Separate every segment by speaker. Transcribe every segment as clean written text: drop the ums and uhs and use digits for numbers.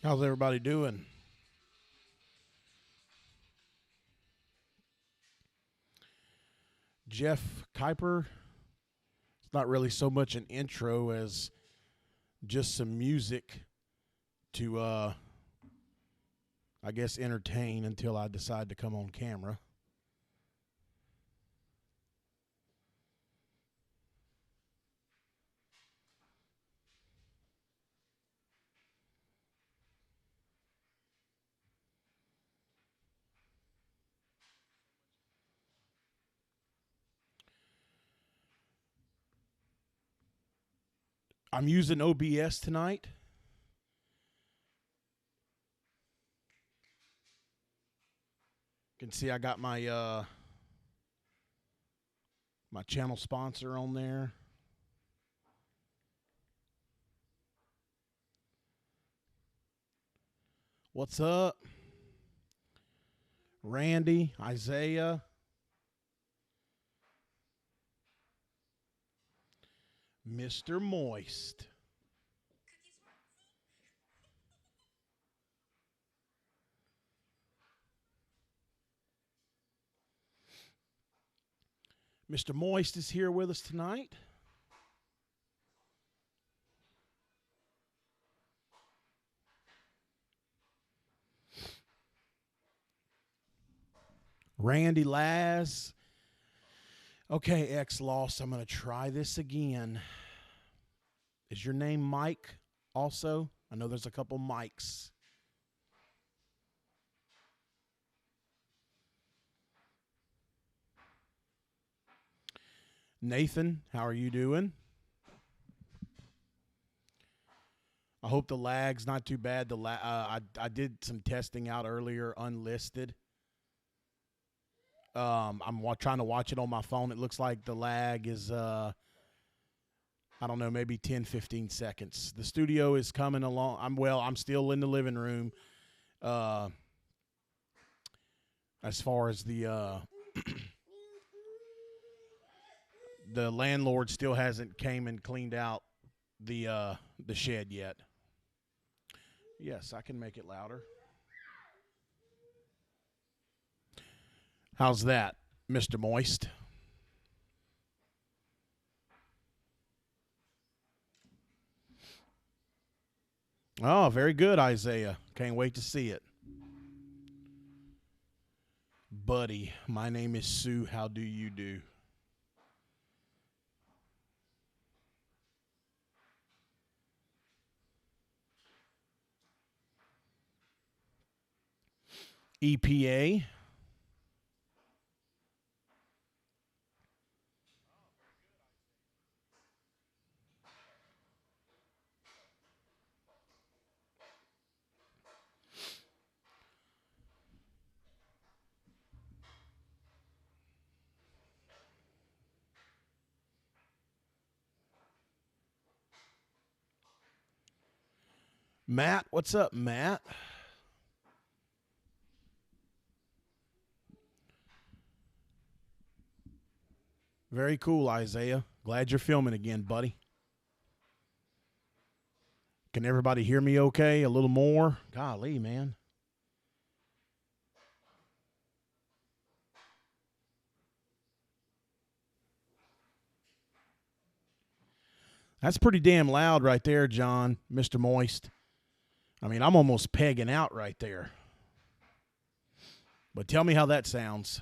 Speaker 1: How's everybody doing? Jeff Kuiper. It's not really so much an intro as just some music to, I guess, entertain until I decide to come on camera. I'm using OBS tonight. You can see I got my my channel sponsor on there. What's up? Randy, Isaiah, Mr. Moist. Mr. Moist is here with us tonight. Randy Laz. Okay, X Lost, I'm going to try this again. Is your name Mike also? I know there's a couple Mikes. Nathan, how are you doing? I hope the lag's not too bad. I did some testing out earlier, unlisted. I'm trying to watch it on my phone. It looks like the lag is, I don't know, maybe 10, 15 seconds. The studio is coming along. I'm still in the living room. As far as the the landlord still hasn't came and cleaned out the shed yet. Yes, I can make it louder. How's that, Mr. Moist? Oh, very good, Isaiah. Can't wait to see it. Buddy, my name is Sue. How do you do? EPA. Matt, what's up, Matt? Very cool, Isaiah. Glad you're filming again, buddy. Can everybody hear me okay? A little more? Golly, man. That's pretty damn loud right there, John, Mr. Moist. I mean, I'm almost pegging out right there. But tell me how that sounds.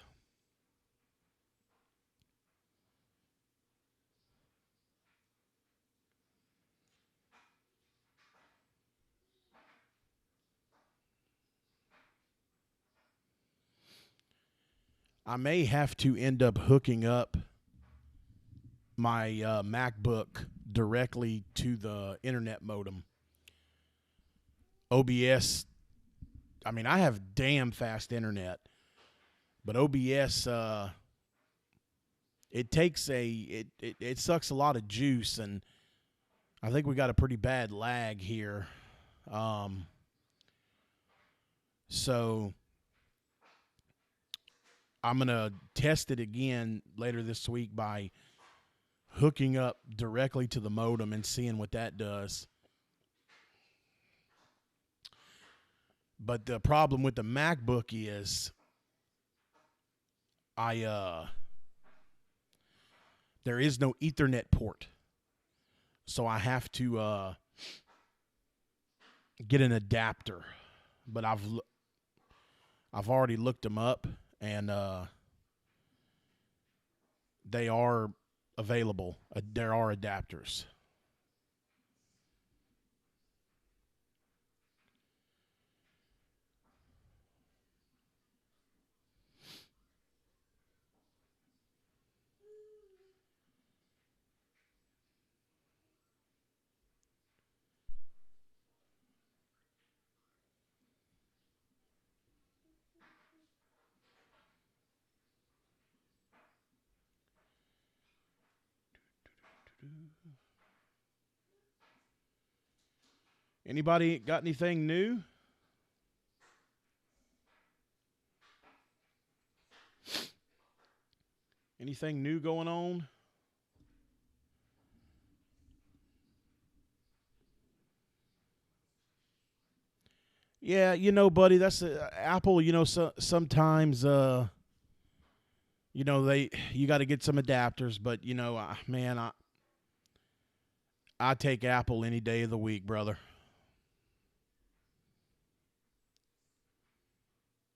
Speaker 1: I may have to end up hooking up my MacBook directly to the internet modem. OBS, I mean, I have damn fast internet, but OBS, it sucks a lot of juice, and I think we got a pretty bad lag here. So I'm going to test it again later this week by hooking up directly to the modem and seeing what that does. But the problem with the MacBook is there is no Ethernet port. So I have to get an adapter. But I've already looked them up, and they are available. There are adapters. Anybody got anything new? Anything new going on? Yeah, buddy, that's Apple. Sometimes you got to get some adapters, but man, I take Apple any day of the week, brother.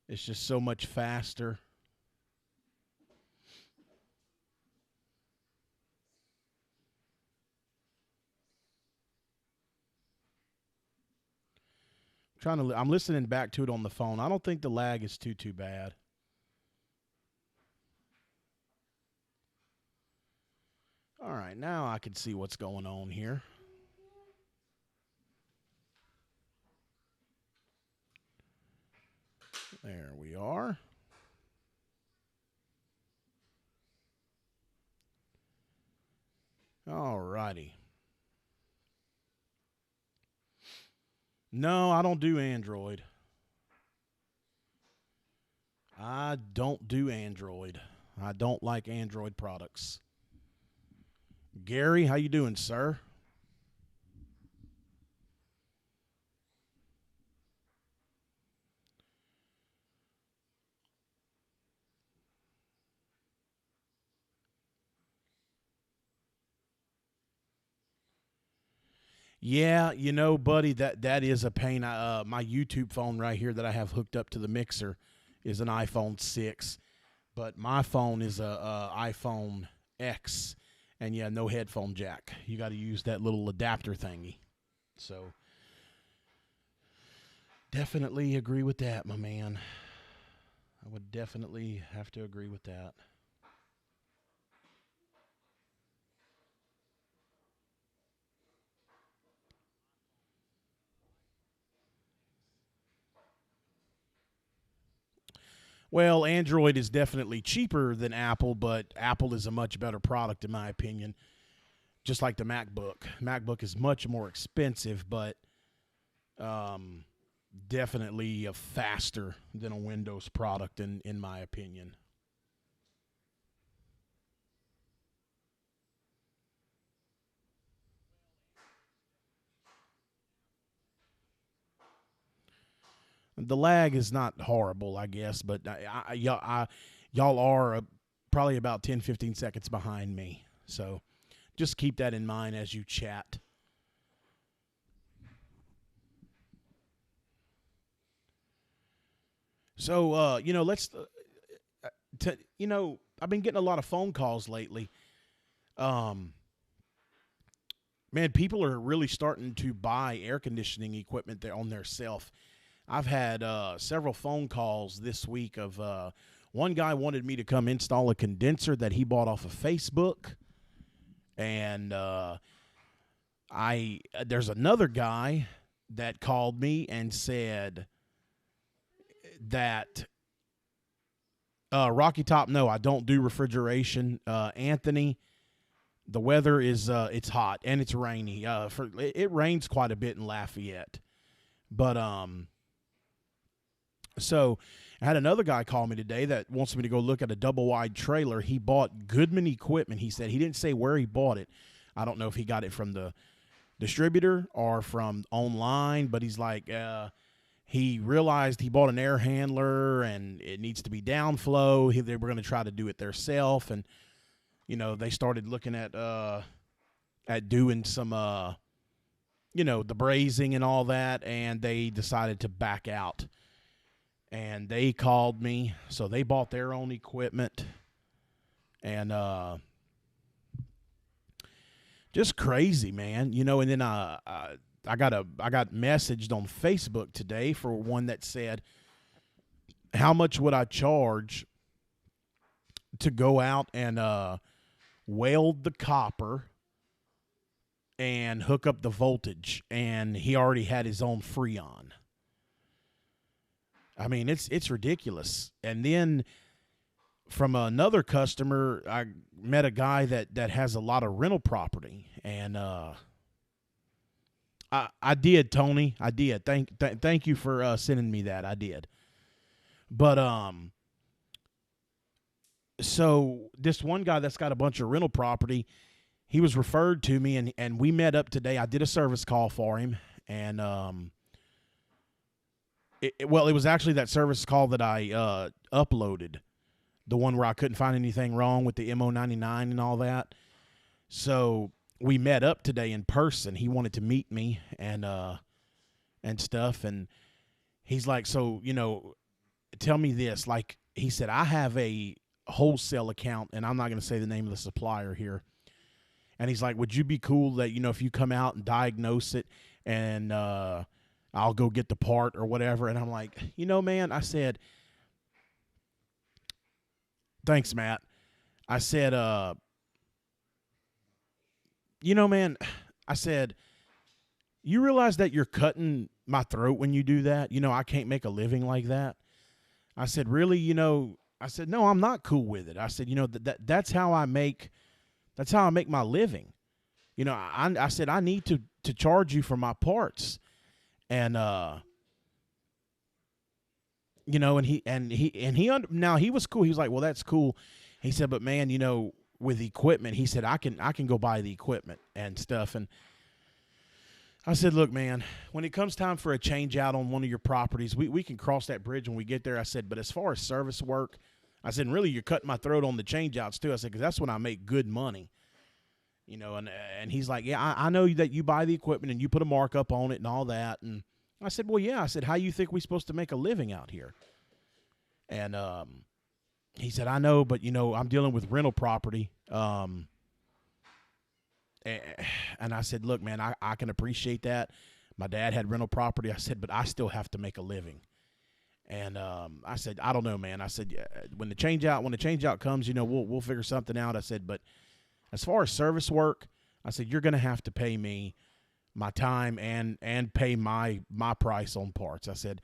Speaker 1: It's just so much faster. I'm listening back to it on the phone. I don't think the lag is too bad. All right, now I can see what's going on here. There we are. All righty. No, I don't do Android. I don't do Android. I don't like Android products. Gary, how you doing, sir? Yeah, buddy, that is a pain. My YouTube phone right here that I have hooked up to the mixer is an iPhone 6, but my phone is a iPhone X, and yeah, no headphone jack. You got to use that little adapter thingy. So definitely agree with that, my man. I would definitely have to agree with that. Well, Android is definitely cheaper than Apple, but Apple is a much better product in my opinion. Just like the MacBook. MacBook is much more expensive, but definitely faster than a Windows product in my opinion. The lag is not horrible, I guess, but y'all are probably about 10, 15 seconds behind me. So just keep that in mind as you chat. So, let's, I've been getting a lot of phone calls lately. Um, Man, people are really starting to buy air conditioning equipment there on their self. I've had several phone calls this week of one guy wanted me to come install a condenser that he bought off of Facebook, and there's another guy that called me and said that Rocky Top, no, I don't do refrigeration. Anthony, the weather is it's hot and it's rainy. It rains quite a bit in Lafayette, but so I had another guy call me today that wants me to go look at a double wide trailer. He bought Goodman equipment. He said he didn't say where he bought it. I don't know if he got it from the distributor or from online, but he's like, he realized he bought an air handler and it needs to be downflow. They were going to try to do it themselves, and they started looking at doing some the brazing and all that, and they decided to back out. And they called me, so they bought their own equipment, and just crazy, man. And then I got messaged on Facebook today for one that said, how much would I charge to go out and weld the copper and hook up the voltage? And he already had his own Freon. I mean, it's ridiculous. And then from another customer, I met a guy that has a lot of rental property, and I did, Tony. I did. Thank you for sending me that. I did. But so this one guy that's got a bunch of rental property, he was referred to me, and we met up today. I did a service call for him, and it was actually that service call that I uploaded, the one where I couldn't find anything wrong with the MO99 and all that. So we met up today in person. He wanted to meet me and stuff, and he's like, so, tell me this. Like, he said, I have a wholesale account, and I'm not going to say the name of the supplier here. And he's like, would you be cool that, if you come out and diagnose it, and I'll go get the part or whatever? And I'm like, man, I said, thanks, Matt. I said, man, I said, you realize that you're cutting my throat when you do that? I can't make a living like that. I said, really? I said, no, I'm not cool with it. I said, that's how I make my living. I said, I need to charge you for my parts. And, now he was cool. He was like, well, that's cool. He said, but man, with equipment, he said, I can go buy the equipment and stuff. And I said, look, man, when it comes time for a change out on one of your properties, we can cross that bridge when we get there. I said, but as far as service work, I said, and really, you're cutting my throat on the change outs too. I said, because that's when I make good money. And he's like, yeah, I know that you buy the equipment and you put a markup on it and all that. And I said, well, yeah. I said, how you think we're supposed to make a living out here? And he said, I know, but, I'm dealing with rental property. And I said, look, man, I can appreciate that. My dad had rental property. I said, but I still have to make a living. And I said, I don't know, man. I said, when the change out comes, we'll figure something out. I said, but as far as service work, I said, you're going to have to pay me my time and pay my price on parts. I said,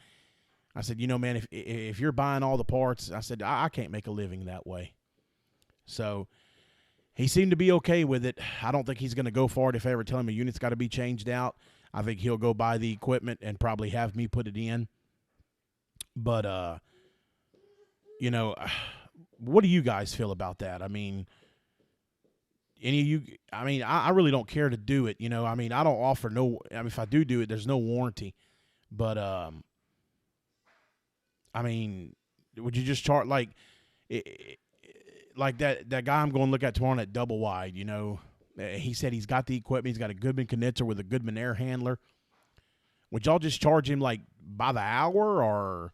Speaker 1: man, if you're buying all the parts, I said, I can't make a living that way. So he seemed to be okay with it. I don't think he's going to go for it if I ever tell him a unit's got to be changed out. I think he'll go buy the equipment and probably have me put it in. But, what do you guys feel about that? I mean, any of you, I really don't care to do it. I don't offer if I do it, there's no warranty. But, would you just charge like that guy I'm going to look at tomorrow at Double Wide, he said he's got the equipment. He's got a Goodman condenser with a Goodman air handler. Would y'all just charge him like by the hour or,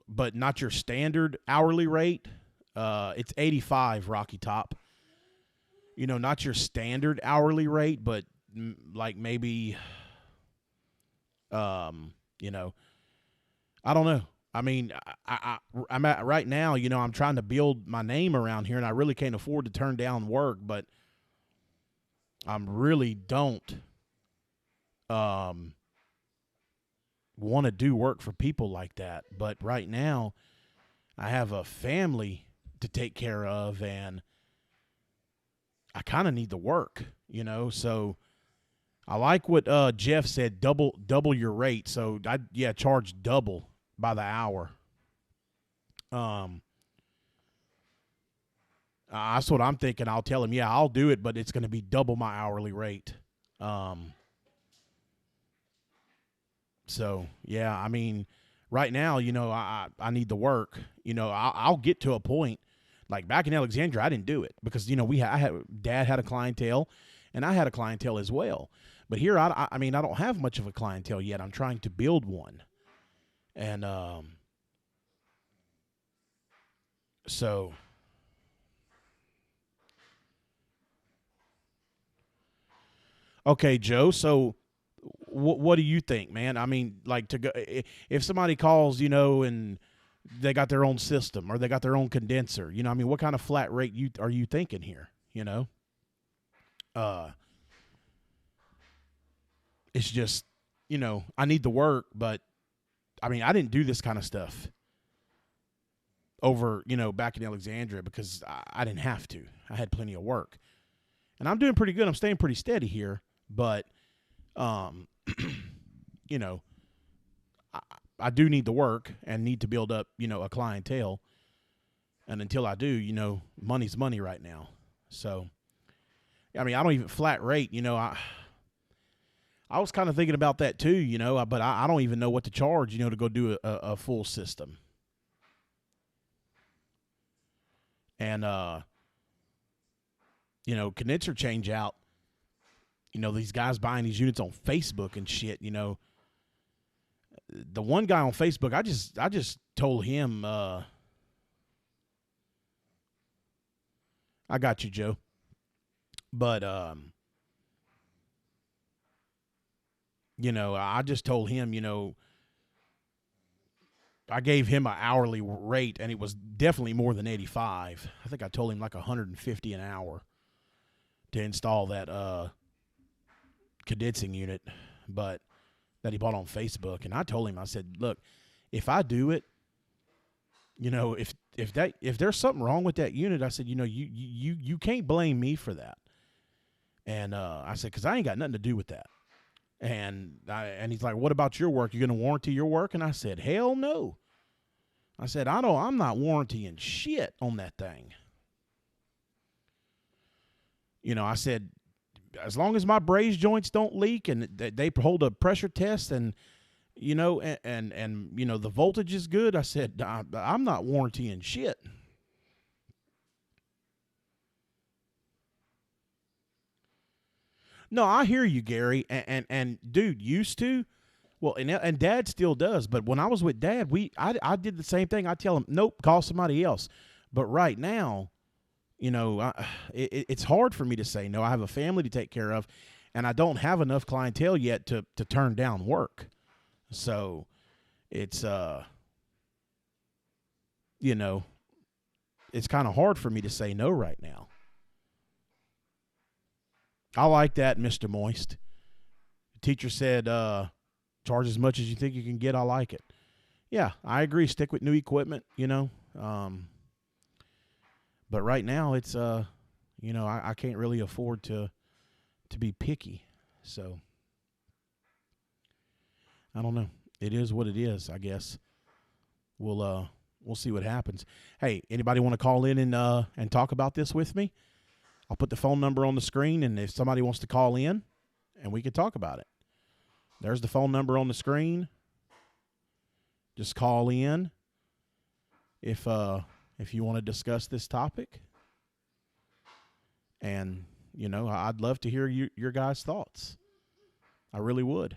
Speaker 1: but not your standard hourly rate? It's $85, Rocky Top. Not your standard hourly rate, but like maybe, I don't know. I'm at right now, I'm trying to build my name around here, and I really can't afford to turn down work, but I really don't want to do work for people like that. But right now, I have a family to take care of, and I kind of need the work, so I like what Jeff said, double your rate. So charge double by the hour. That's what I'm thinking. I'll tell him, yeah, I'll do it, but it's going to be double my hourly rate. So, yeah, I mean, right now, I need the work. I'll get to a point. Like back in Alexandria, I didn't do it because, Dad had a clientele and I had a clientele as well. But here, I mean, I don't have much of a clientele yet. I'm trying to build one. And so, okay, Joe. So, what do you think, man? I mean, like to go if somebody calls, and they got their own system or they got their own condenser, I mean, what kind of flat rate are you thinking here? Uh, it's just, I need the work, but I mean, I didn't do this kind of stuff over, back in Alexandria because I didn't have to. I had plenty of work, and I'm doing pretty good. I'm staying pretty steady here, but, you know, I do need the work and need to build up, a clientele. And until I do, money's money right now. So, I mean, I don't even flat rate, I was kind of thinking about that too, but I don't even know what to charge, to go do a full system. And, condenser change out, these guys buying these units on Facebook and shit, the one guy on Facebook, I just told him, I got you, Joe. But, I just told him, I gave him an hourly rate, and it was definitely more than 85. I think I told him like 150 an hour to install that condensing unit, but that he bought on Facebook. And I told him, I said, look, if I do it, if there's something wrong with that unit, I said, you can't blame me for that. And I said, because I ain't got nothing to do with that. And he's like, what about your work? You going to warranty your work? And I said, hell no. I said, I'm not warrantying shit on that thing. I said, as long as my braze joints don't leak and they hold a pressure test and, and the voltage is good, I said, I'm not warrantying shit. No, I hear you, Gary. And dude, used to, well, and Dad still does. But when I was with Dad, I did the same thing. I tell him, nope, call somebody else. But right now, it's hard for me to say no. I have a family to take care of, and I don't have enough clientele yet to turn down work. So it's it's kind of hard for me to say no right now. I like that, Mr. Moist. The teacher said, charge as much as you think you can get. I like it. Yeah, I agree. Stick with new equipment, but right now it's, I can't really afford to be picky. So I don't know. It is what it is, I guess. We'll see what happens. Hey, anybody want to call in and talk about this with me? I'll put the phone number on the screen, and if somebody wants to call in, and we can talk about it. There's the phone number on the screen. Just call in if you want to discuss this topic. And, I'd love to hear your guys' thoughts. I really would.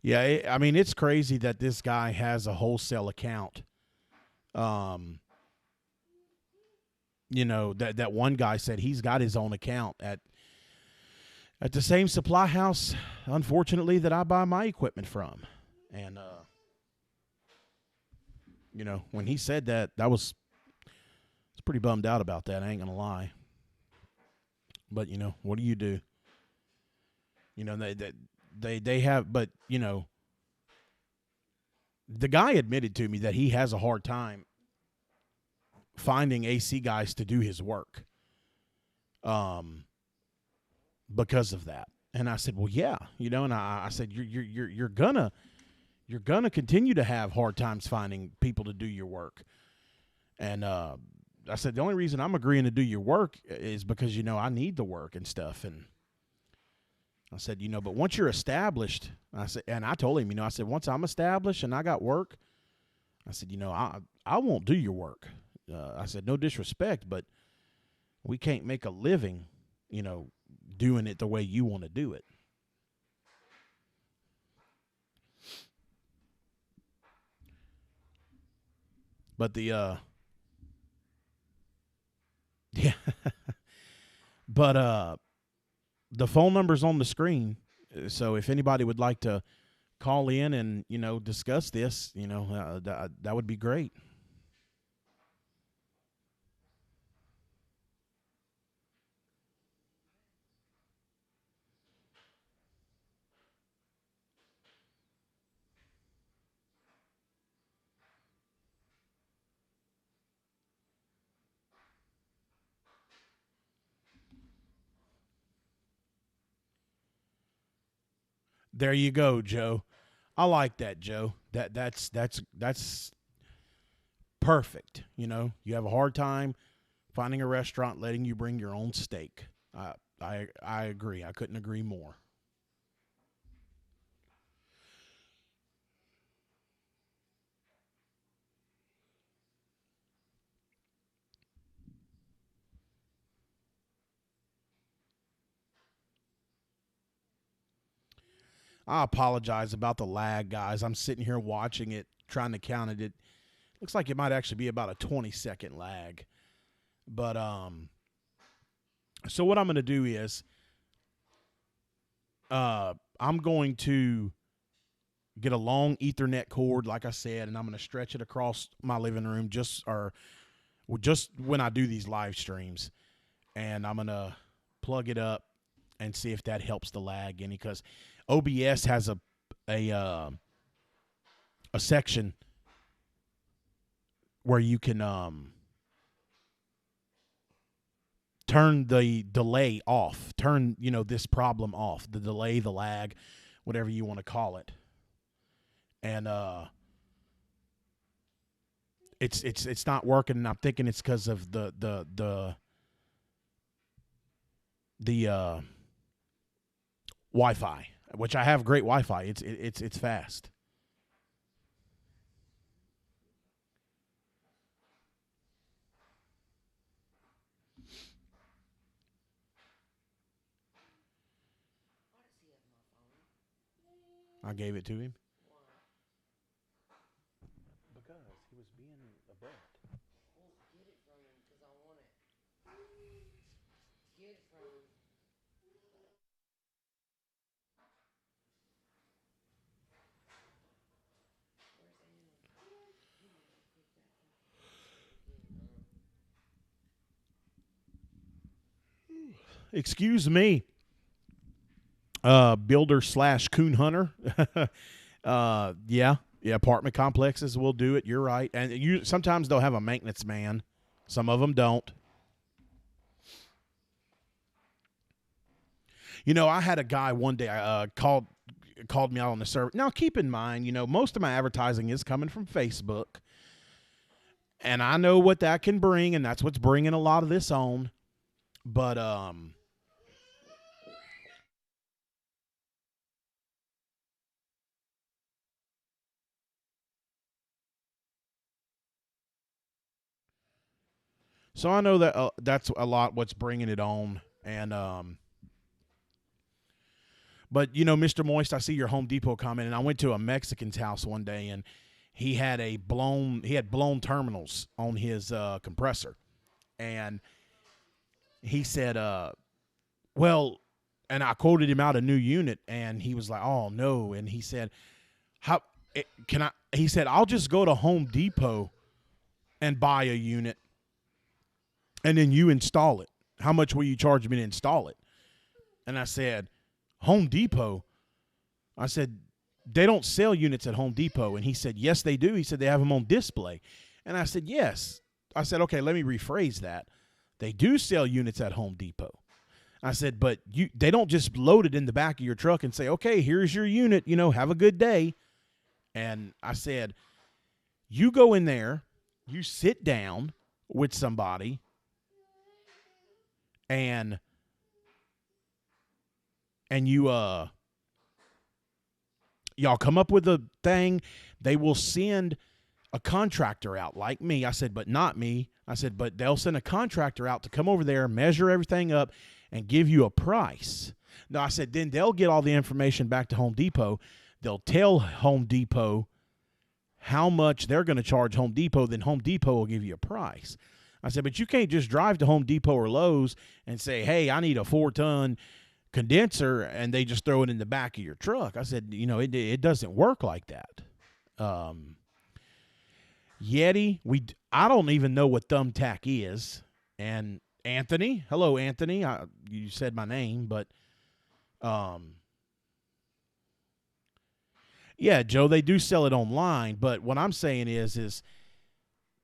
Speaker 1: Yeah, it's crazy that this guy has a wholesale account. That one guy said he's got his own account at the same supply house, unfortunately, that I buy my equipment from. And, when he said that, I was pretty bummed out about that. I ain't going to lie. But, what do you do? They have, but, the guy admitted to me that he has a hard time finding AC guys to do his work because of that. And I said, well, yeah, and I said, you're gonna continue to have hard times finding people to do your work. And I said, the only reason I'm agreeing to do your work is because, I need the work and stuff. And I said, but once you're established, I said, and I told him, I said, once I'm established and I got work, I said, I won't do your work. I said, no disrespect, but we can't make a living, doing it the way you want to do it. But yeah, but the phone number's on the screen. So if anybody would like to call in and, discuss this, that would be great. There you go, Joe. I like that, Joe. That's perfect. You have a hard time finding a restaurant letting you bring your own steak. I agree. I couldn't agree more. I apologize about the lag, guys. I'm sitting here watching it, trying to count it. It looks like it might actually be about a 20-second lag. But so what I'm going to do is I'm going to get a long Ethernet cord, like I said, and I'm going to stretch it across my living room just when I do these live streams. And I'm going to plug it up and see if that helps the lag any, because OBS has a section where you can turn the delay off, turn this problem off, the delay, the lag, whatever you want to call it, and it's not working. And I'm thinking it's because of the Wi-Fi, which I have great Wi-Fi. It's fast. I gave it to him because he was being a butt. Excuse me, builder / coon hunter. Yeah, apartment complexes will do it. You're right, and sometimes they'll have a maintenance man. Some of them don't. I had a guy one day called me out on the server. Now, keep in mind, most of my advertising is coming from Facebook, and I know what that can bring, and that's what's bringing a lot of this on. But so I know that that's a lot what's bringing it on, and but Mr. Moist, I see your Home Depot comment, and I went to a Mexican's house one day, and he had blown terminals on his compressor, and he said, well, and I quoted him out a new unit, and he was like, oh no, and he said, how can I? He said, I'll just go to Home Depot and buy a unit, and then you install it. How much will you charge me to install it? And I said, Home Depot? I said, they don't sell units at Home Depot. And he said, yes, they do. He said, they have them on display. And I said, yes. I said, okay, let me rephrase that. They do sell units at Home Depot. I said, but they don't just load it in the back of your truck and say, okay, here's your unit, have a good day. And I said, you go in there You sit down with somebody and you y'all come up with a thing. They will send a contractor out like me. I said, but not me. I said, but they'll send a contractor out to come over there, measure everything up, and give you a price. Now, I said, then they'll get all the information back to Home Depot. They'll tell Home Depot how much they're going to charge Home Depot. Then Home Depot will give you a price. I said, but you can't just drive to Home Depot or Lowe's and say, hey, I need a 4-ton condenser, and they just throw it in the back of your truck. I said, it doesn't work like that. Yeti, I don't even know what thumbtack is. And Anthony, hello Anthony, you said my name, but yeah, Joe, they do sell it online. But what I'm saying is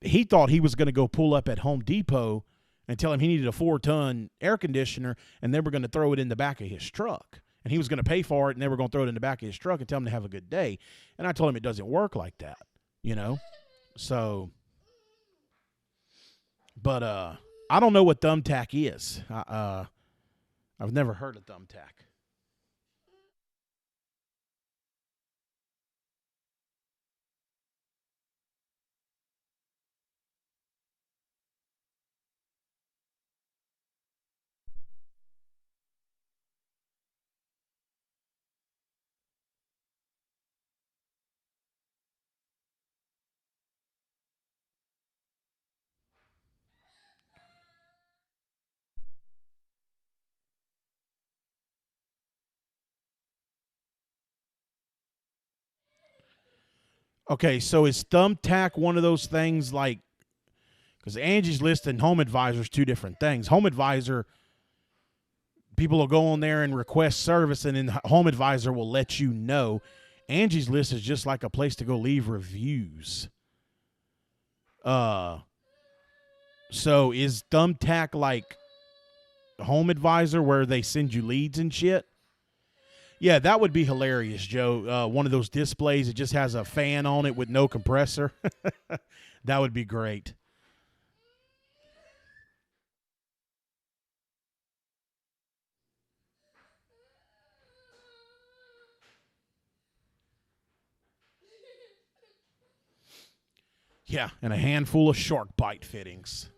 Speaker 1: he thought he was going to go pull up at Home Depot and tell him he needed a 4-ton air conditioner, and they were going to throw it in the back of his truck. And he was going to pay for it, and they were going to throw it in the back of his truck and tell him to have a good day. And I told him it doesn't work like that, So, but I don't know what thumbtack is. I've never heard of thumbtack. Okay, so is thumbtack one of those things like, because Angie's List and Home Advisor is two different things. Home Advisor, people will go on there and request service, and then Home Advisor will let you know. Angie's List is just like a place to go leave reviews. So is thumbtack like Home Advisor where they send you leads and shit? Yeah, that would be hilarious, Joe. One of those displays that just has a fan on it with no compressor. That would be great. Yeah, and a handful of shark bite fittings.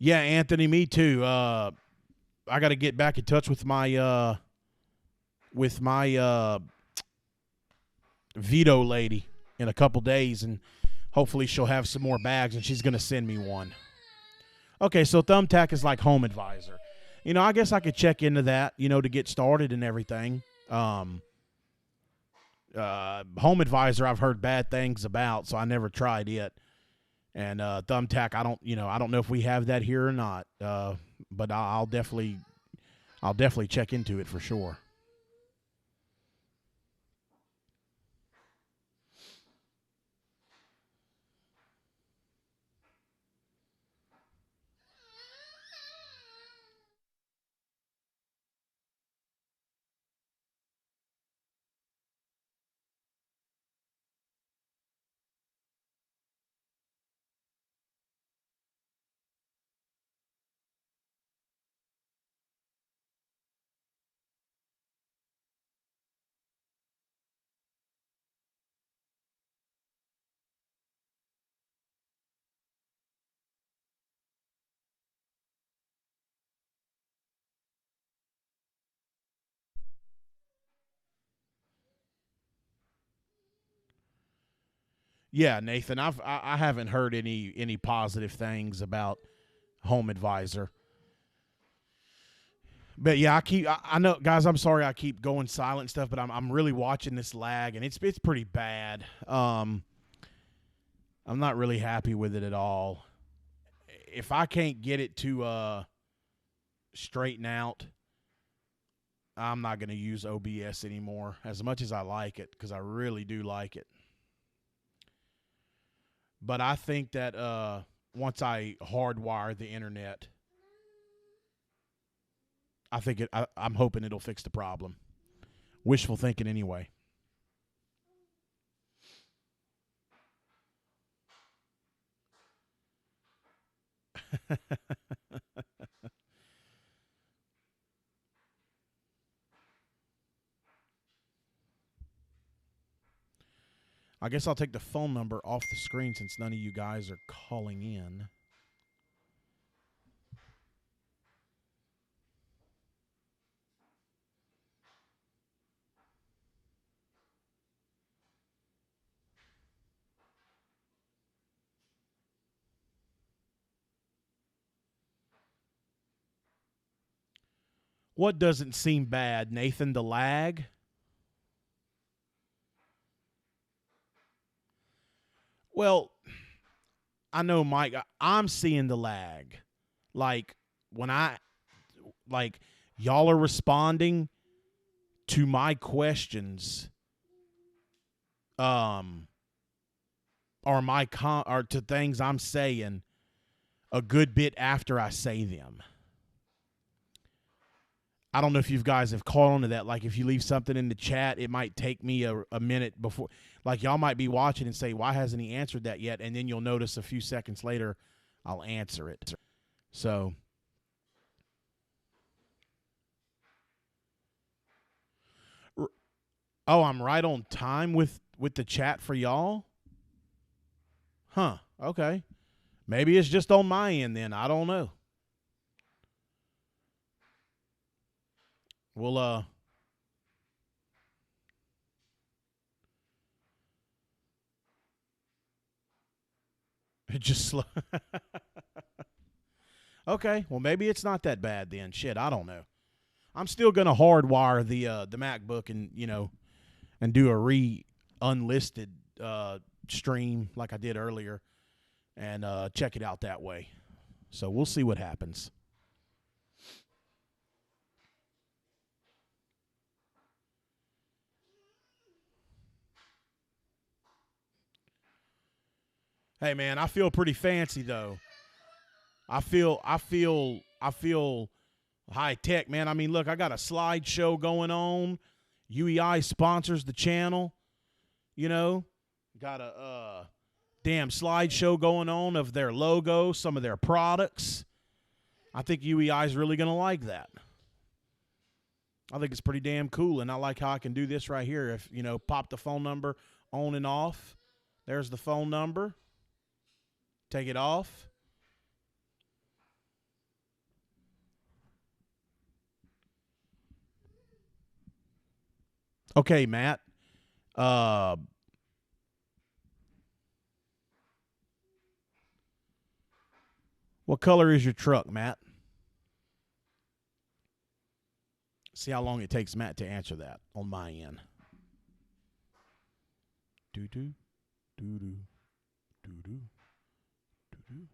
Speaker 1: Yeah, Anthony, me too. I got to get back in touch with my Vito lady in a couple days, and hopefully she'll have some more bags, and she's going to send me one. Okay, so thumbtack is like Home Advisor. I guess I could check into that, to get started and everything. Home Advisor I've heard bad things about, so I never tried it. And thumbtack, I don't know if we have that here or not. But I'll definitely check into it for sure. Yeah, Nathan, I haven't heard any positive things about Home Advisor. But yeah, I know, guys. I'm sorry I keep going silent and stuff, but I'm really watching this lag, and it's pretty bad. I'm not really happy with it at all. If I can't get it to straighten out, I'm not going to use OBS anymore. As much as I like it, because I really do like it. But I think that once I hardwire the internet, I'm hoping it'll fix the problem. Wishful thinking anyway. I guess I'll take the phone number off the screen since none of you guys are calling in. What doesn't seem bad, Nathan? The lag? Well, I know, Mike, I'm seeing the lag. Like, when y'all are responding to my questions, or or to things I'm saying a good bit after I say them. I don't know if you guys have caught on to that. Like, if you leave something in the chat, it might take me a minute before. Like, y'all might be watching and say, why hasn't he answered that yet? And then you'll notice a few seconds later, I'll answer it. So, oh, I'm right on time with the chat for y'all? Huh, okay. Maybe it's just on my end then. I don't know. We'll, just slow. Okay, well, maybe it's not that bad then. Shit, I don't know. I'm still going to hardwire the MacBook and do a unlisted stream like I did earlier and check it out that way. So we'll see what happens. Hey man, I feel pretty fancy though. I feel high tech, man. I mean, look, I got a slideshow going on. UEI sponsors the channel. You know, got a damn slideshow going on of their logo, some of their products. I think UEI is really going to like that. I think it's pretty damn cool, and I like how I can do this right here. If, pop the phone number on and off. There's the phone number. Take it off. Okay, Matt. What color is your truck, Matt? See how long it takes Matt to answer that on my end. Doo-doo, doo-doo, doo-doo, doo-doo.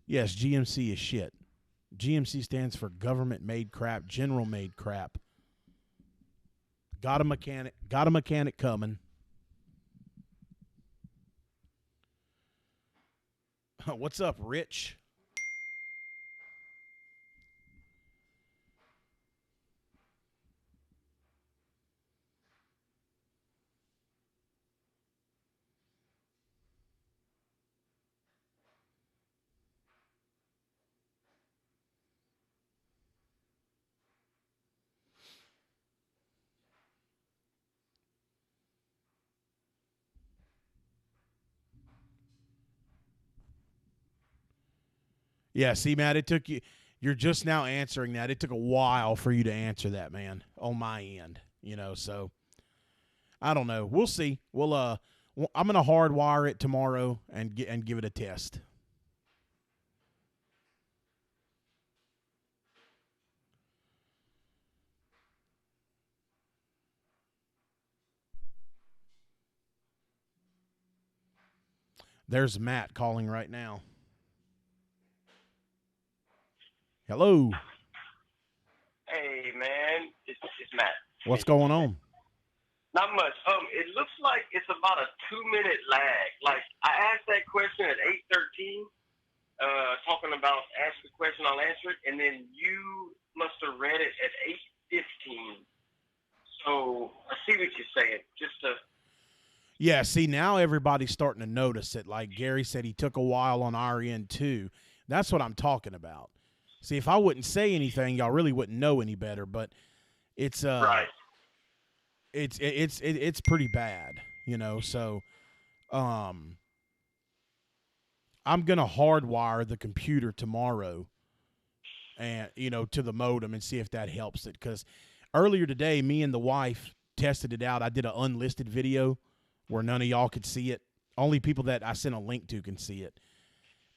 Speaker 1: Yes, GMC is shit. GMC stands for government-made crap, general-made crap. Got a mechanic coming. What's up, Rich? Yeah, see, Matt, it took you. You're just now answering that. It took a while for you to answer that, man, on my end. So I don't know. We'll see. I'm gonna hardwire it tomorrow and give it a test. There's Matt calling right now. Hello.
Speaker 2: Hey, man. It's Matt.
Speaker 1: What's going on?
Speaker 2: Not much. It looks like it's about a 2 minute lag. Like I asked that question at 8:13, talking about ask the question, I'll answer it, and then you must have read it at 8:15. So I see what you're saying. Just to
Speaker 1: Yeah, see, now everybody's starting to notice it. Like Gary said, he took a while on our end too. That's what I'm talking about. See, if I wouldn't say anything, y'all really wouldn't know any better. But it's
Speaker 2: right.
Speaker 1: it's pretty bad, you know. So, um, I'm gonna hardwire the computer tomorrow, and to the modem and see if that helps it. Because earlier today, me and the wife tested it out. I did an unlisted video where none of y'all could see it. Only people that I sent a link to can see it.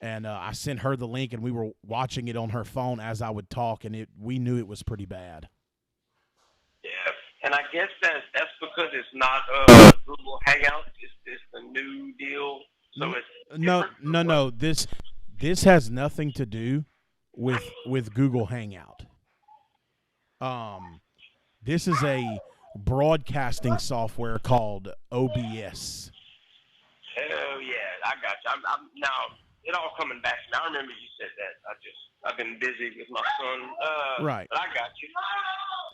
Speaker 1: And I sent her the link, and we were watching it on her phone as I would talk, and we knew it was pretty bad.
Speaker 2: Yeah, and I guess that's because it's not Google Hangouts. It's the new deal, so it's
Speaker 1: No,
Speaker 2: different.
Speaker 1: no, no. This has nothing to do with Google Hangout. This is a broadcasting software called OBS.
Speaker 2: Hell yeah, I got you. I'm now. It all coming back to me. I remember you said that. I've been busy with my son.
Speaker 1: Right.
Speaker 2: But I got you.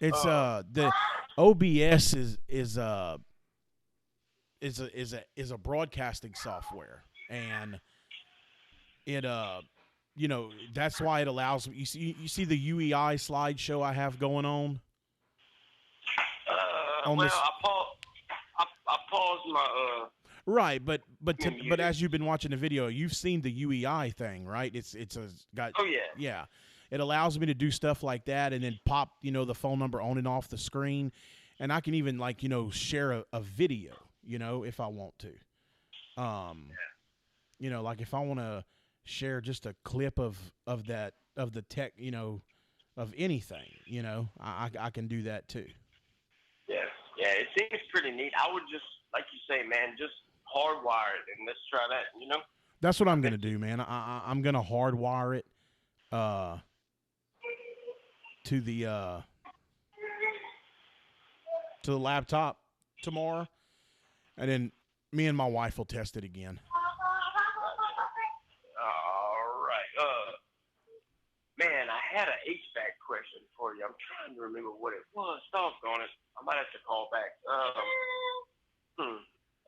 Speaker 1: It's the OBS is a broadcasting software, and it that's why it allows you see the UEI slideshow I have going on.
Speaker 2: Well, I paused my
Speaker 1: Right, but as you've been watching the video, you've seen the UEI thing, right? It's got.
Speaker 2: Oh yeah.
Speaker 1: Yeah. It allows me to do stuff like that, and then pop the phone number on and off the screen, and I can even share a video if I want to. Like if I want to share just a clip of the tech of anything, I can do that too.
Speaker 2: Yeah, it seems pretty neat. I would just, like you say, man, just hardwire it and let's try that,
Speaker 1: That's what I'm going to do, man. I'm going to hardwire it to the laptop tomorrow, and then me and my wife will test it again.
Speaker 2: All right. Man, I had an HVAC question for you. I'm trying to remember what it was. Doggone it. I might have to call back.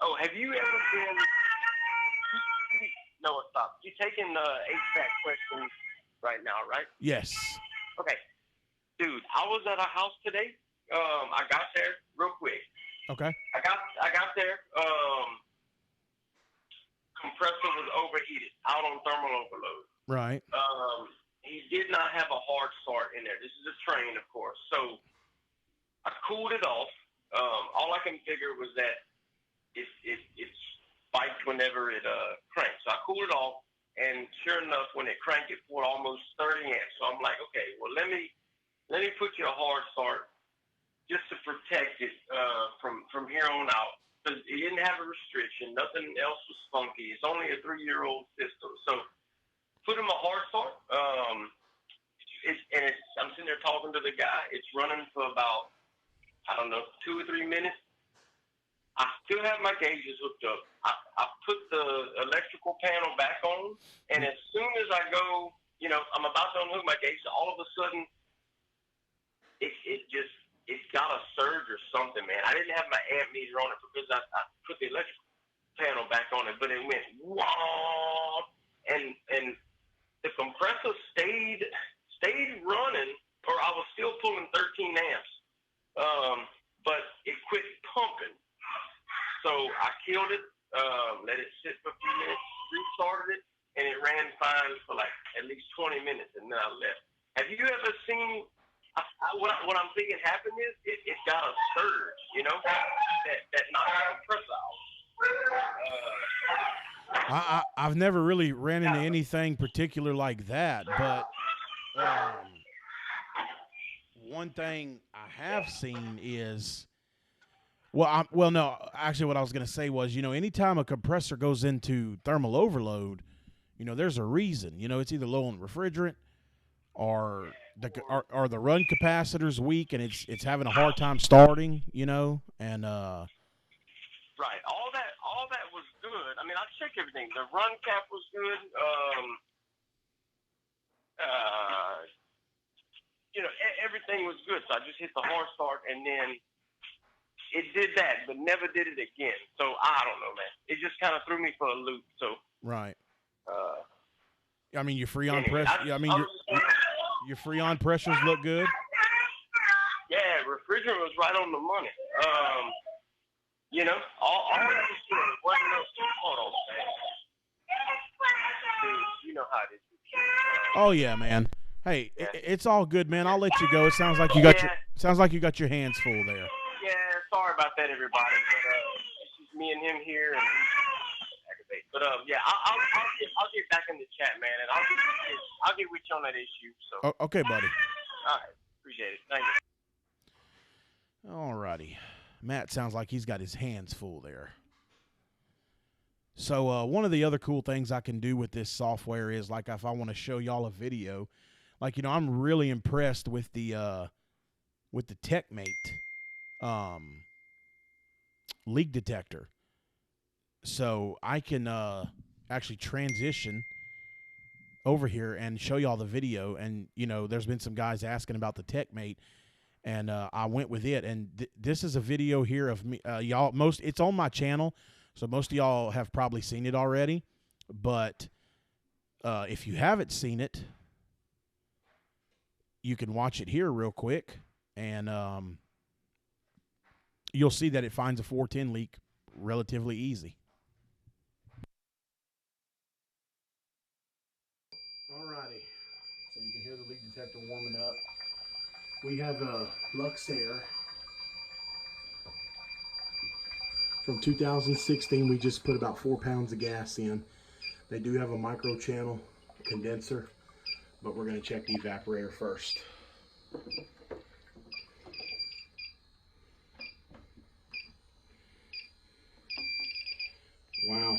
Speaker 2: Oh, have you ever been? No, stop. You taking HVAC questions right now, right?
Speaker 1: Yes.
Speaker 2: Okay, dude. I was at a house today. I got there real quick.
Speaker 1: Okay.
Speaker 2: I got there. Compressor was overheated, out on thermal overload.
Speaker 1: Right.
Speaker 2: He did not have a hard start in there. This is a train, of course. So I cooled it off. All I can figure was that it spiked whenever it cranked. So I cooled it off, and sure enough, when it cranked, it pulled almost 30 amps. So I'm like, okay, well let me put you a hard start just to protect it from here on out. Because it didn't have a restriction. Nothing else was funky. It's only a 3-year-old system. So put him a hard start. I'm sitting there talking to the guy. It's running for about, I don't know, 2 or 3 minutes. I still have my gauges hooked up. I put the electrical panel back on, and as soon as I go, I'm about to unhook my gauges, all of a sudden, it got a surge or something, man. I didn't have my amp meter on it because I put the electrical panel back on it, but it went wah, and the compressor stayed running, or I was still pulling 13 amps, but it quit pumping. So I killed it, let it sit for a few minutes, restarted it, and it ran fine for like at least 20 minutes, and then I left. Have you ever seen? What I'm thinking happened is it got a surge, that knocked the compressor
Speaker 1: out. I've never really ran into anything particular like that, but one thing I have seen is, no, actually what I was going to say was, anytime a compressor goes into thermal overload, there's a reason. It's either low on refrigerant or are the run capacitors weak and it's having a hard time starting, and
Speaker 2: Right. All that was good. I mean, I checked everything. The run cap was good. Everything was good. So I just hit the hard start, and then it did that, but never did it again. So I don't know, man. It just kind of threw me for a loop. So
Speaker 1: right.
Speaker 2: Uh,
Speaker 1: I mean, your freon
Speaker 2: anyway,
Speaker 1: pressure. I mean, your freon pressures look good.
Speaker 2: Yeah, refrigerant was right on the money. All that was good. It wasn't no hold on, man. Dude, you know how it is.
Speaker 1: Oh yeah, man. Hey,
Speaker 2: Yeah.
Speaker 1: it's all good, man. I'll let you go. It sounds like you got your hands full there.
Speaker 2: Yeah, sorry about that, everybody. But it's just me and him here, and but yeah, I'll get back in the chat, man, and I'll get with you on that issue. So.
Speaker 1: Okay, buddy.
Speaker 2: All right, appreciate it. Thank you.
Speaker 1: All righty. Matt sounds like he's got his hands full there. So one of the other cool things I can do with this software is, like, if I want to show y'all a video, like, I'm really impressed with the TechMate leak detector. So I can actually transition over here and show y'all the video. And, there's been some guys asking about the TechMate, and I went with it. And this is a video here of me. It's on my channel, so most of y'all have probably seen it already. But if you haven't seen it, you can watch it here real quick, and you'll see that it finds a 410 leak relatively easy. Alrighty, so you can hear the leak detector warming up. We have a Luxair from 2016. We just put about 4 pounds of gas in. They do have a micro channel condenser, but we're going to check the evaporator first. Wow.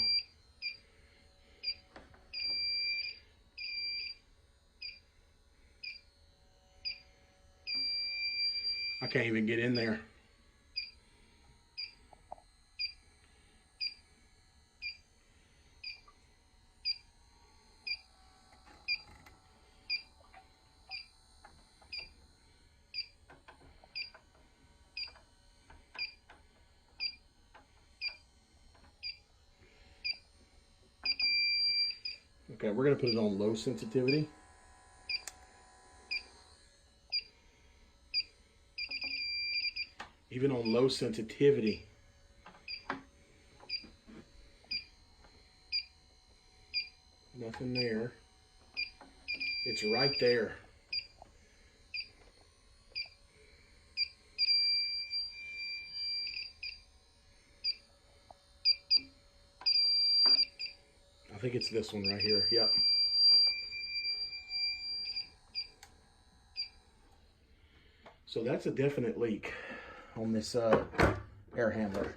Speaker 1: I can't even get in there. Okay, we're going to put it on low sensitivity. Even on low sensitivity, nothing there. It's right there. I think it's this one right here. Yep. So that's a definite leak on this air handler.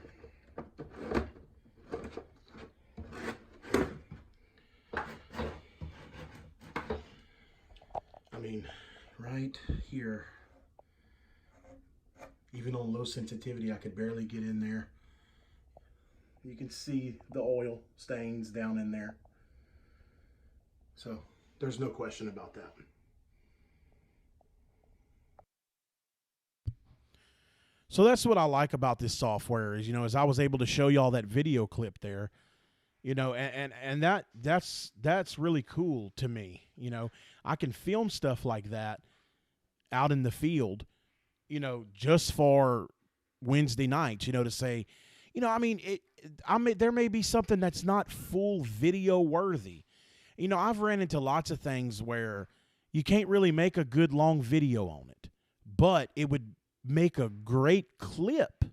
Speaker 1: I mean, right here, even on low sensitivity, I could barely get in there. You can see the oil stains down in there. So there's no question about that. So that's what I like about this software is I was able to show y'all that video clip there, and that's really cool to me. I can film stuff like that out in the field, just for Wednesday nights, to say, there may be something that's not full video worthy. I've ran into lots of things where you can't really make a good long video on it, but it would make a great clip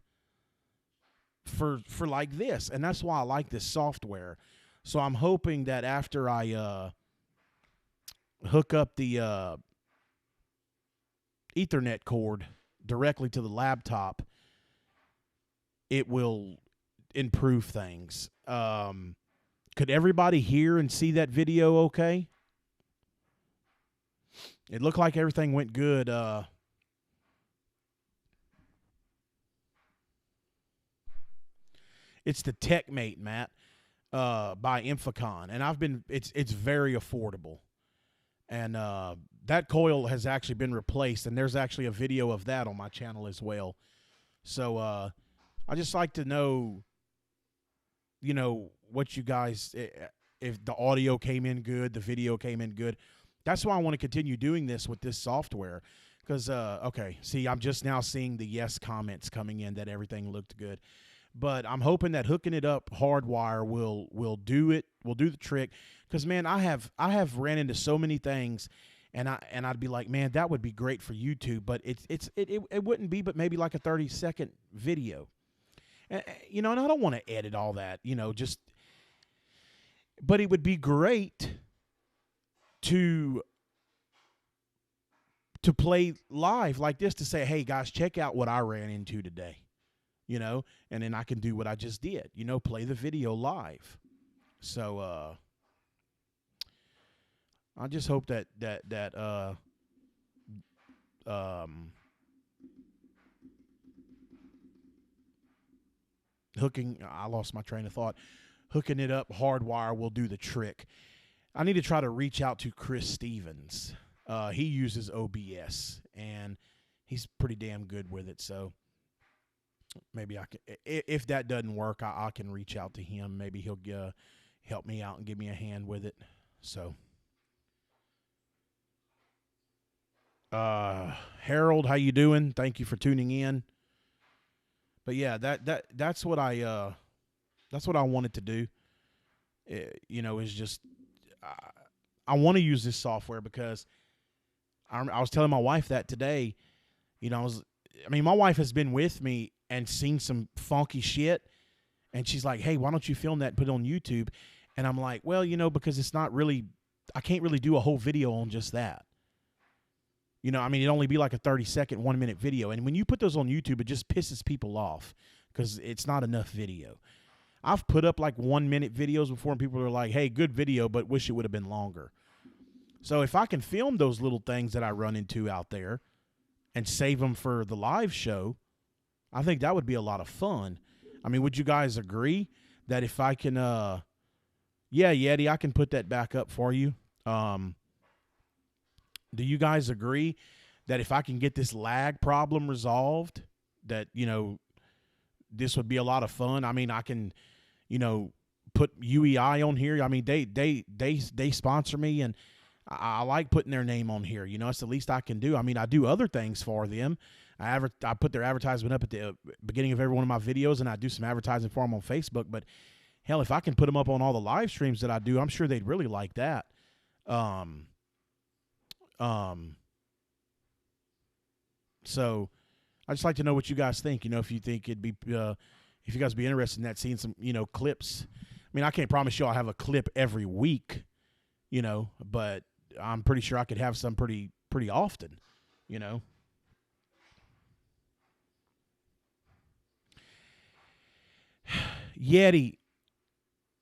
Speaker 1: for like this, and that's why I like this software. So I'm hoping that after I hook up the Ethernet cord directly to the laptop, it will improve things. Could everybody hear and see that video okay? It looked like everything went good. It's the TechMate, Matt, by Infocon, and it's very affordable. And that coil has actually been replaced, and there's actually a video of that on my channel as well. So I just like to know, what you guys, if the audio came in good, the video came in good. That's why I want to continue doing this with this software. Because, okay, see, I'm just now seeing the yes comments coming in that everything looked good. But I'm hoping that hooking it up hardwire will do it. Will do the trick. Because man, I have ran into so many things, and I'd be like, man, that would be great for YouTube. But it wouldn't be, but maybe like a 30-second video. And and I don't want to edit all that. But it would be great to play live like this, to say, hey guys, check out what I ran into today. And then I can do what I just did, play the video live. So I just hope that I lost my train of thought. Hooking it up hardwire will do the trick. I need to try to reach out to Chris Stevens. He uses OBS, and he's pretty damn good with it. So maybe I can, if that doesn't work, I can reach out to him. Maybe he'll help me out and give me a hand with it. So, Harold, how you doing? Thank you for tuning in. But yeah, that's what I wanted to do. Is just I want to use this software because I was telling my wife that today. My wife has been with me and seen some funky shit, and she's like, hey, why don't you film that and put it on YouTube? And I'm like, well, because it's not really, I can't really do a whole video on just that. It'd only be like a 30-second, 1-minute video. And when you put those on YouTube, it just pisses people off because it's not enough video. I've put up like 1-minute videos before, and people are like, hey, good video, but wish it would have been longer. So if I can film those little things that I run into out there and save them for the live show, I think that would be a lot of fun. Would you guys agree that if I can, yeah, Yeti, I can put that back up for you. Do you guys agree that if I can get this lag problem resolved, that, this would be a lot of fun? I can, put UEI on here. They sponsor me, and I like putting their name on here. It's the least I can do. I do other things for them. I put their advertisement up at the beginning of every one of my videos, and I do some advertising for them on Facebook. But hell, if I can put them up on all the live streams that I do, I'm sure they'd really like that. So I just like to know what you guys think. If you think it'd be, if you guys be interested in that, seeing some, clips. I can't promise you I'll have a clip every week, but I'm pretty sure I could have some pretty often, Yeti,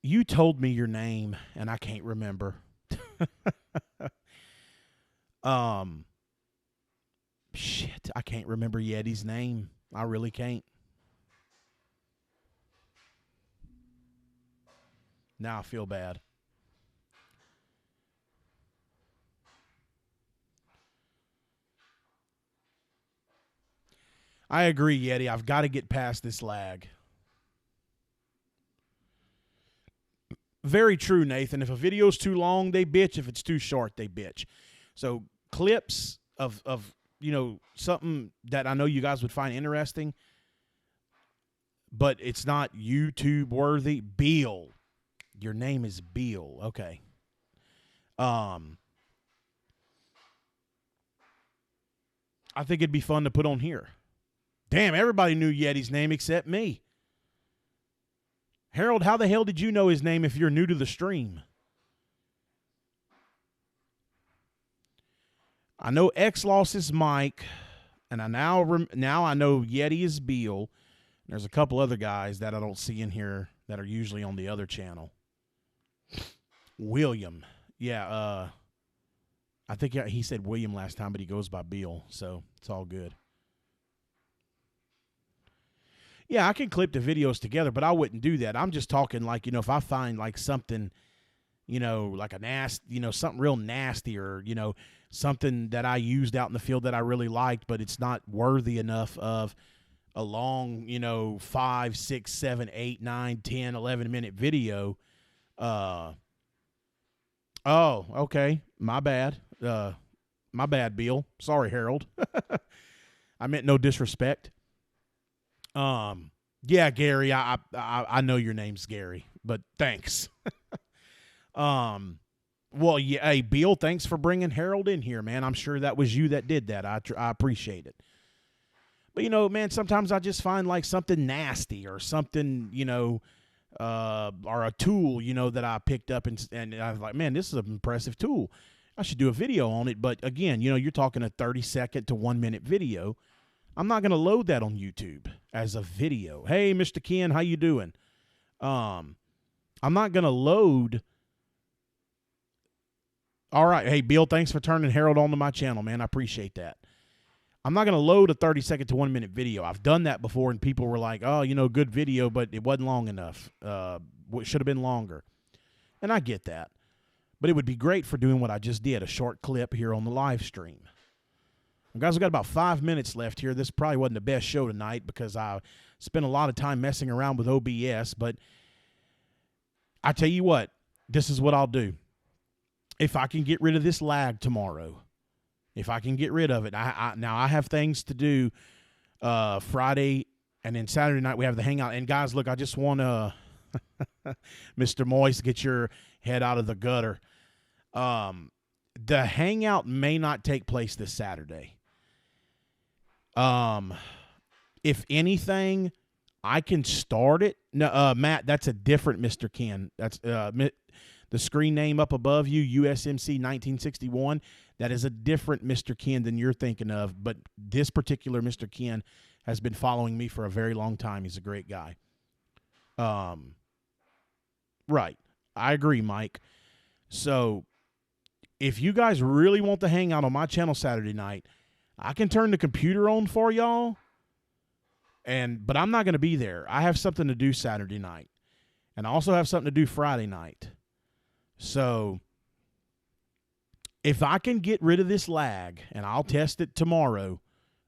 Speaker 1: you told me your name and I can't remember. Shit, I can't remember Yeti's name. I really can't. Now I feel bad. I agree, Yeti. I've got to get past this lag. Very true, Nathan. If a video's too long, they bitch. If it's too short, they bitch. So clips of something that I know you guys would find interesting, but it's not YouTube worthy. Beal. Your name is Beal. Okay. I think it'd be fun to put on here. Damn, everybody knew Yeti's name except me. Harold, how the hell did you know his name if you're new to the stream? I know X-Loss is Mike, and I now I know Yeti is Beal. There's a couple other guys that I don't see in here that are usually on the other channel. William. Yeah, I think he said William last time, but he goes by Bill, so it's all good. Yeah, I can clip the videos together, but I wouldn't do that. I'm just talking like, if I find like something, like a nasty, something real nasty, or, something that I used out in the field that I really liked, but it's not worthy enough of a long, 5, 6, 7, 8, 9, 10, 11-minute video. Oh, okay. My bad. My bad, Bill. Sorry, Harold. I meant no disrespect. Yeah, Gary, I know your name's Gary, but thanks. Well, yeah, hey, Bill, thanks for bringing Harold in here, man. I'm sure that was you that did that. I appreciate it. But, man, sometimes I just find like something nasty or something, or a tool, that I picked up and I was like, man, this is an impressive tool. I should do a video on it. But again, you're talking a 30-second to 1-minute video. I'm not going to load that on YouTube as a video. Hey, Mr. Ken, how you doing? I'm not going to load. All right. Hey, Bill, thanks for turning Harold onto my channel, man. I appreciate that. I'm not going to load a 30-second to 1-minute video. I've done that before, and people were like, oh, good video, but it wasn't long enough. It should have been longer. And I get that. But it would be great for doing what I just did, a short clip here on the live stream. Well, guys, we've got about 5 minutes left here. This probably wasn't the best show tonight because I spent a lot of time messing around with OBS. But I tell you what, this is what I'll do. If I can get rid of this lag tomorrow, if I can get rid of it. Now, I have things to do Friday, and then Saturday night we have the hangout. And, guys, look, I just want to, Mr. Moist, get your head out of the gutter. The hangout may not take place this Saturday. If anything, I can start it. No, Matt, that's a different Mr. Ken. That's the screen name up above you, USMC 1961. That is a different Mr. Ken than you're thinking of. But this particular Mr. Ken has been following me for a very long time. He's a great guy. Right. I agree, Mike. So if you guys really want to hang out on my channel Saturday night, I can turn the computer on for y'all. But I'm not going to be there. I have something to do Saturday night. And I also have something to do Friday night. So if I can get rid of this lag, and I'll test it tomorrow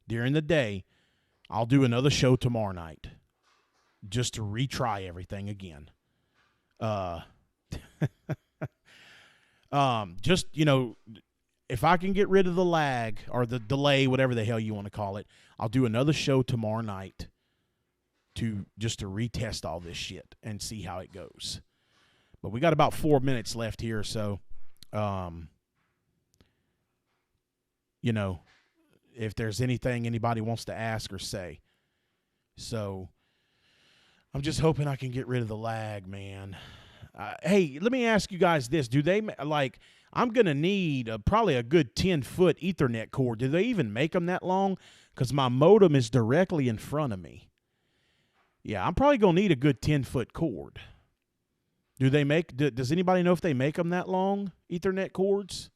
Speaker 1: during the day, I'll do another show tomorrow night just to retry everything again. Just, if I can get rid of the lag or the delay, whatever the hell you want to call it, I'll do another show tomorrow night to retest all this shit and see how it goes. But we got about 4 minutes left here, so, if there's anything anybody wants to ask or say. So I'm just hoping I can get rid of the lag, man. Hey, let me ask you guys this. Do they, I'm going to need probably a good 10-foot Ethernet cord. Do they even make them that long? Because my modem is directly in front of me. Yeah, I'm probably going to need a good 10-foot cord. Does anybody know if they make them that long, Ethernet cords?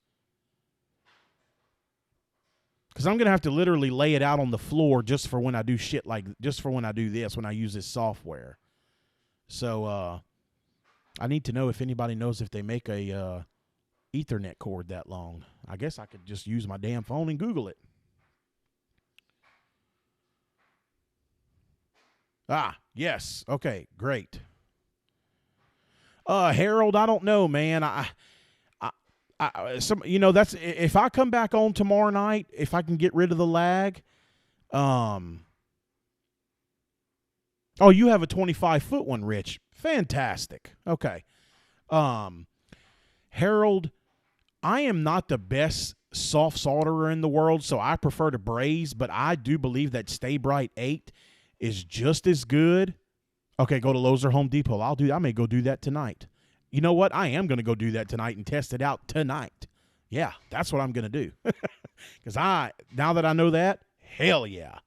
Speaker 1: Because I'm going to have to literally lay it out on the floor just for when I do shit just for when I do this, when I use this software. So, I need to know if anybody knows if they make a Ethernet cord that long. I guess I could just use my damn phone and Google it. Yes. Okay, great. Harold, I don't know, man. That's if I come back on tomorrow night, if I can get rid of the lag. Oh, you have a 25-foot one, Rich. Fantastic. Okay. Harold, I am not the best soft solderer in the world, so I prefer to braze, but I do believe that Stay Bright 8 is just as good. Okay, go to Lowe's or Home Depot. I may go do that tonight. You know what? I am going to go do that tonight and test it out tonight. Yeah, that's what I'm going to do. Because now that I know that, hell yeah.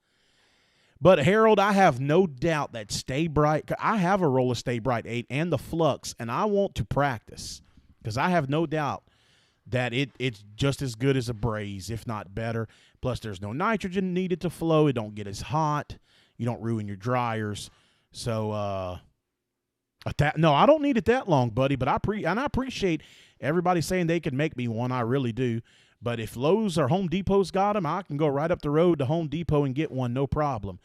Speaker 1: But, Harold, I have no doubt that Stay Bright, I have a roll of Stay Bright 8 and the Flux, and I want to practice. Because I have no doubt that it's just as good as a braise, if not better. Plus, there's no nitrogen needed to flow. It don't get as hot. You don't ruin your dryers. So, no, I don't need it that long, buddy. But I appreciate everybody saying they could make me one. I really do. But if Lowe's or Home Depot's got them, I can go right up the road to Home Depot and get one, no problem.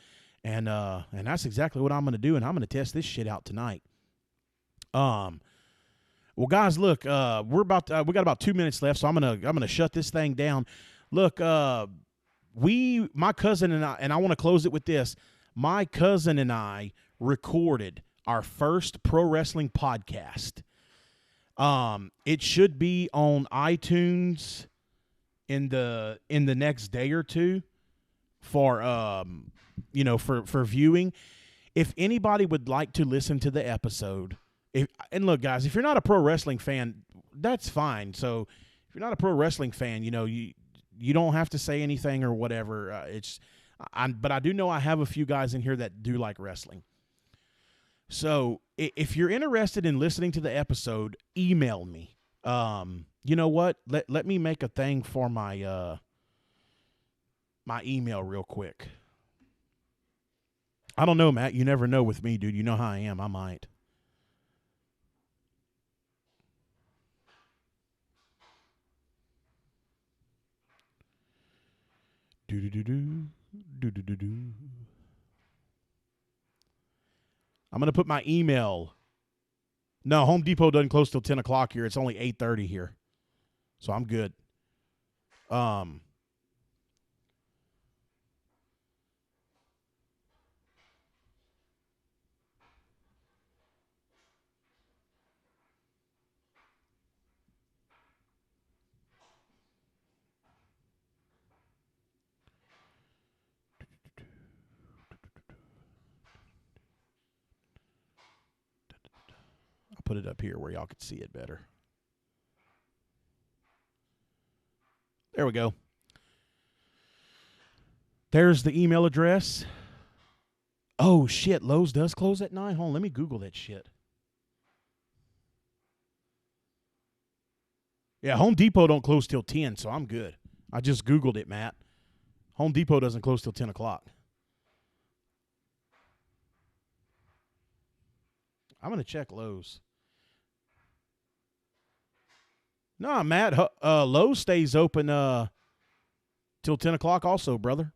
Speaker 1: And that's exactly what I'm going to do. And I'm going to test this shit out tonight. Well, guys, look, we got about 2 minutes left, so I'm gonna shut this thing down. Look, my cousin and I want to close it with this. My cousin and I recorded our first pro wrestling podcast. It should be on iTunes in the next day or two for for viewing. If anybody would like to listen to the episode, and look, guys, if you're not a pro wrestling fan, that's fine. So if you're not a pro wrestling fan, you don't have to say anything or whatever. But I do know I have a few guys in here that do like wrestling. So if you're interested in listening to the episode, email me. You know what? Let me make a thing for my my email real quick. I don't know, Matt. You never know with me, dude. You know how I am. I might. I'm going to put my email. No, Home Depot doesn't close till 10 o'clock here. It's only 8:30 here. So I'm good. I'll put it up here where y'all can see it better. There we go. There's the email address. Oh, shit. Lowe's does close at 9? Hold on. Let me Google that shit. Yeah, Home Depot don't close till 10, so I'm good. I just Googled it, Matt. Home Depot doesn't close till 10 o'clock. I'm going to check Lowe's. No, Matt, Lowe's stays open till 10 o'clock also, brother.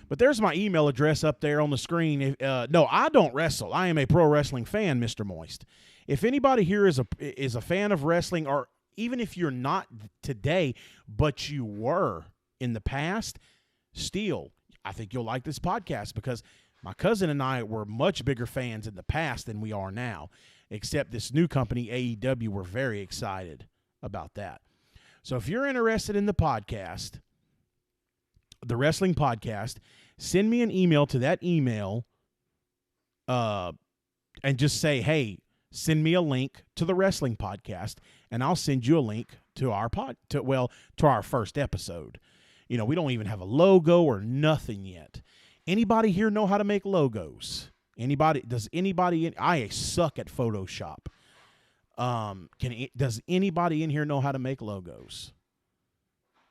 Speaker 1: But there's my email address up there on the screen. No, I don't wrestle. I am a pro wrestling fan, Mr. Moist. If anybody here is a fan of wrestling, or even if you're not today, but you were in the past, still, I think you'll like this podcast because my cousin and I were much bigger fans in the past than we are now, except this new company, AEW, we're very excited about that. So if you're interested in the podcast, the wrestling podcast, send me an email to that email and just say, hey, send me a link to the wrestling podcast, and I'll send you a link to our to our first episode. We don't even have a logo or nothing yet. Anybody here know how to make logos? Does anybody? I suck at Photoshop. Does anybody in here know how to make logos?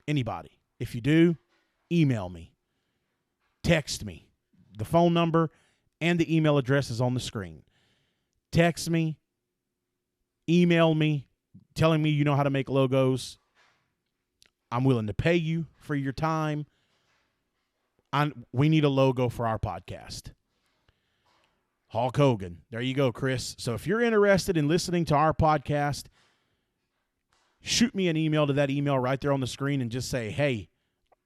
Speaker 1: Anybody? If you do, email me. Text me. The phone number and the email address is on the screen. Text me. Email me telling me you know how to make logos. I'm willing to pay you for your time. We need a logo for our podcast. Hulk Hogan. There you go, Chris. So if you're interested in listening to our podcast, shoot me an email to that email right there on the screen and just say, hey,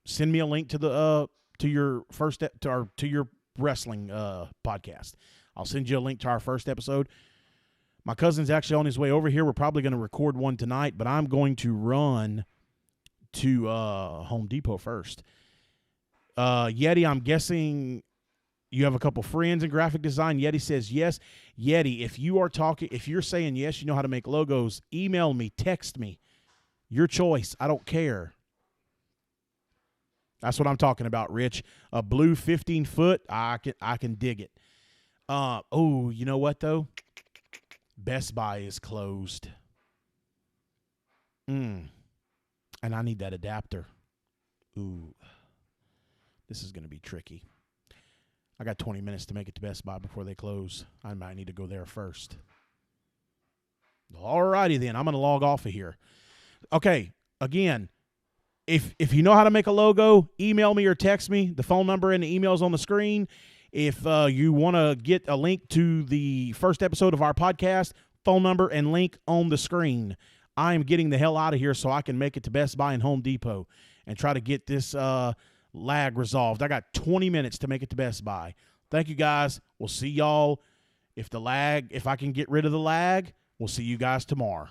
Speaker 1: send me a link to the to your wrestling podcast. I'll send you a link to our first episode. My cousin's actually on his way over here. We're probably going to record one tonight, but I'm going to run to Home Depot first. Yeti, I'm guessing you have a couple friends in graphic design. Yeti says yes. Yeti, if you're saying yes, you know how to make logos, email me, text me. Your choice. I don't care. That's what I'm talking about, Rich. A blue 15-foot, I can dig it. You know what, though? Best Buy is closed. And I need that adapter. Ooh, this is going to be tricky. I got 20 minutes to make it to Best Buy before they close. I might need to go there first. All righty then. I'm going to log off of here. Okay, again, if you know how to make a logo, email me or text me. The phone number and the email's on the screen. If you want to get a link to the first episode of our podcast, phone number and link on the screen. I am getting the hell out of here so I can make it to Best Buy and Home Depot and try to get this lag resolved. I got 20 minutes to make it to Best Buy. Thank you, guys. We'll see y'all. If I can get rid of the lag, we'll see you guys tomorrow.